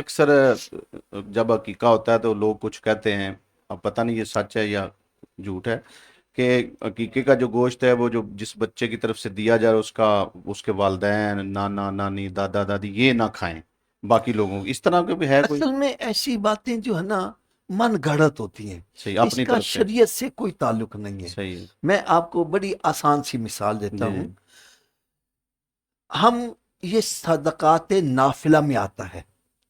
اکثر جب عقیقہ ہوتا ہے تو لوگ کچھ کہتے ہیں، اب پتہ نہیں یہ سچ ہے یا جھوٹ ہے، کہ عقیقے کا جو گوشت ہے وہ جو جس بچے کی طرف سے دیا جائے اس کے والدین، نانا نانی، دادا دادی یہ نہ کھائیں، باقی لوگوں اس طرح کے بھی ہے کوئی؟ اصل میں ایسی باتیں جو ہے نا من گھڑت ہوتی ہیں، صحیح، اس اپنی کا طرف سے۔ شریعت سے کوئی تعلق نہیں ہے۔ صحیح ہے۔ میں آپ کو بڑی آسان سی مثال دیتا جی جی۔ ہوں۔ ہم یہ صدقات نافلہ میں آتا ہے،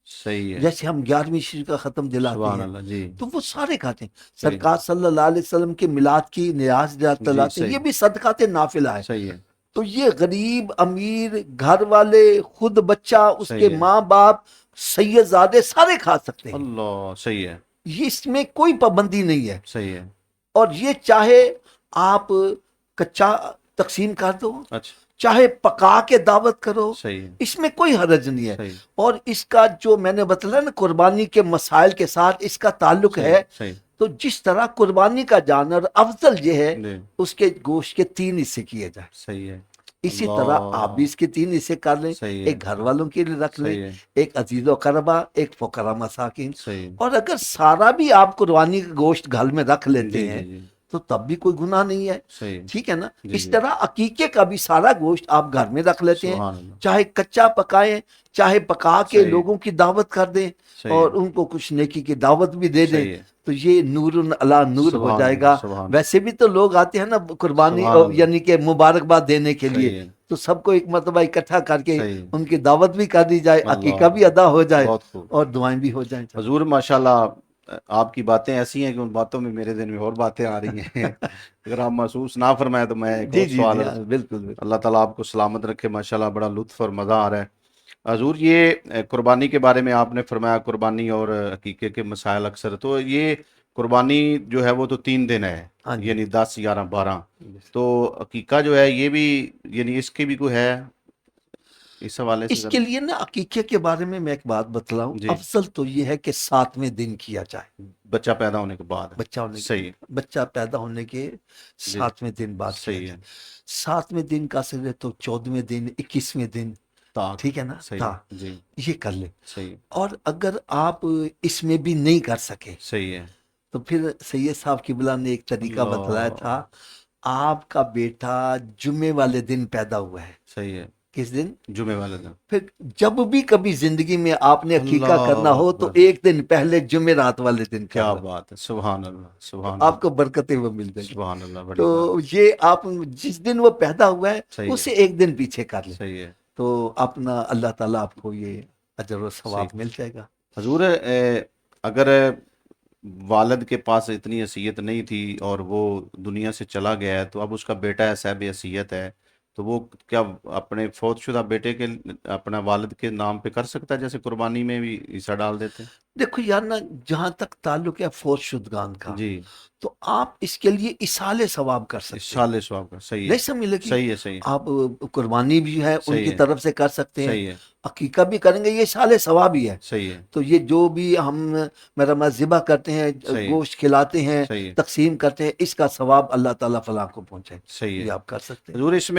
صحیح ہے۔ جیسے ہم 11ویں شریف کا ختم دلاتے سبحان ہیں اللہ، جی۔ تو وہ سارے کھاتے ہیں۔ صحیح۔ سرکار صلی اللہ علیہ وسلم کے میلاد کی نیاز جی دلاتے ہیں، صحیح۔ یہ بھی صدقات نافلہ ہے۔ صحیح ہے۔ تو یہ غریب امیر گھر والے، خود بچہ، اس کے صحیح ہے۔ ماں باپ، سید زادے سارے کھا سکتے ہیں، اللہ، صحیح ہے۔ یہ اس میں کوئی پابندی نہیں ہے۔ صحیح ہے۔ اور یہ چاہے آپ کچا تقسیم کر دو، اچھا۔ چاہے پکا کے دعوت کرو، صحیح ہے۔ اس میں کوئی حرج نہیں ہے۔ صحیح۔ اور اس کا جو میں نے بتایا نا قربانی کے مسائل کے ساتھ اس کا تعلق صحیح۔ ہے، صحیح۔ تو جس طرح قربانی کا جانور افضل یہ ہے جی۔ اس کے گوشت کے 3 حصے کیے جائیں، صحیح ہے۔ اسی طرح آپ بھی اللہ، اس کے 3 حصے کر لیں، صحیح ہے۔ ایک گھر والوں کے لیے رکھ لیں، صحیح ہے۔ ایک عزیز و قربا، ایک فقراء مساکین۔ صحیح۔ اور اگر سارا بھی آپ قربانی کا گوشت گھر میں رکھ لیتے جی ہیں جی جی۔ تو تب بھی کوئی گناہ نہیں ہے، صحیح۔ ٹھیک ہے نا؟ جی اس جی۔ طرح عقیقے کا بھی سارا گوشت آپ گھر میں رکھ لیتے ہیں، سبحان اللہ۔ چاہے کچا پکائیں، چاہے پکا کے صحیح۔ لوگوں کی دعوت کر دیں صحیح اور ہے۔ ان کو کچھ نیکی کی دعوت بھی دے دیں، صحیح ہے۔ تو یہ نور علی نور ہو سبحان جائے اللہ، گا۔ سبحان اللہ، ویسے بھی تو لوگ آتے ہیں نا قربانی سبحان اللہ۔ یعنی کہ مبارکباد دینے کے لیے، صحیح ہے۔ تو سب کو ایک مرتبہ اکٹھا کر کے صحیح۔ ان کی دعوت بھی کر دی جائے، عقیقہ اللہ، بھی ادا ہو جائے بہت خوب۔ اور دعائیں بھی ہو جائیں۔ حضور ماشاءاللہ، آپ کی باتیں ایسی ہیں کہ ان باتوں میں میرے ذہن میں اور باتیں آ رہی ہیں۔ اگر آپ محسوس نہ فرمائیں تو میں ایک جی اور جی سوال جی، ہاں، بالکل بالکل۔ اللہ تعالیٰ آپ کو سلامت رکھے، ماشاءاللہ بڑا لطف اور مزہ آ رہا ہے۔ حضور یہ قربانی کے بارے میں آپ نے فرمایا، قربانی اور عقیقے کے مسائل اکثر، تو یہ قربانی جو ہے وہ تو 3 دن ہے، ہاں جی، یعنی 10، 11، 12، تو عقیقہ جو ہے یہ بھی، یعنی اس کی بھی کوئی ہے اس حوالے سے اس ذرا؟ کے لیے نا عقیقے کے بارے میں ایک بات بتلاؤں، جی، افضل تو یہ ہے کہ 7ویں دن کیا جائے، بچہ پیدا ہونے کے بعد؟ صحیح۔ بچہ پیدا ہونے کے جی 7ویں دن بعد کیا صحیح ہے۔ جائے۔ 7ویں دن کا اثر ہے تو 14ویں دن، 21ویں دن، طاق، ٹھیک ہے نا؟ صحیح تھا ہے، جی یہ کر لیں۔ صحیح۔ اور اگر آپ اس میں بھی نہیں کر سکے صحیح ہے۔ تو پھر سید صاحب قبلہ نے ایک طریقہ بتلایا اللہ، تھا، آپ کا بیٹا جمعے والے دن پیدا ہوا ہے، صحیح ہے، کس دن؟ جمعے والے دن۔ پھر جب بھی کبھی زندگی میں آپ نے عقیقہ کرنا اللہ ہو تو اکبر، 1 دن پہلے جمعرات والے دن کر کیا لیں، بات ہے، سبحان اللہ، تو سبحان آپ اللہ، کو برکتیں وہ مل جائیں گی۔ سبحان اللہ، بڑی تو بات۔ یہ آپ جس دن وہ پیدا ہوا ہے صحیح اسے ہے، 1 دن پیچھے کر لیں، صحیح ہے، تو اپنا اللہ تعالیٰ آپ کو یہ اجر و ثواب صحیح۔ مل جائے گا۔ حضور اگر والد کے پاس اتنی حیثیت نہیں تھی اور وہ دنیا سے چلا گیا ہے، تو اب اس کا بیٹا ہے، صاحب حیثیت ہے، تو وہ کیا اپنے فوت شدہ بیٹے کے اپنا والد کے نام پہ کر سکتا ہے، جیسے قربانی میں بھی حصہ ڈال دیتے ہیں؟ دیکھو یار نا، جہاں تک تعلق ہے فوت شدگان کا، جی، تو آپ اس کے لیے اصالِ ثواب کر اس سکتے ہیں، سال ثواب کا، صحیح ہے، نہیں سمجھ لگی؟ صحیح ہے، صحیح ہے، آپ قربانی بھی ہے ان صحیح کی ہے، طرف سے کر سکتے ہیں، صحیح ہے، عقیقہ بھی کریں گے، یہ سال ثواب ہی ہے۔ صحیح ہے، تو یہ جو بھی ہم میرا ذبح کرتے ہیں، صحیح ہے، گوشت کھلاتے ہیں، صحیح ہے، تقسیم کرتے ہیں، اس کا ثواب اللہ تعالیٰ فلاں کو پہنچے، صحیح یہ ہے۔ آپ کر سکتے ہیں۔ حضور اس میں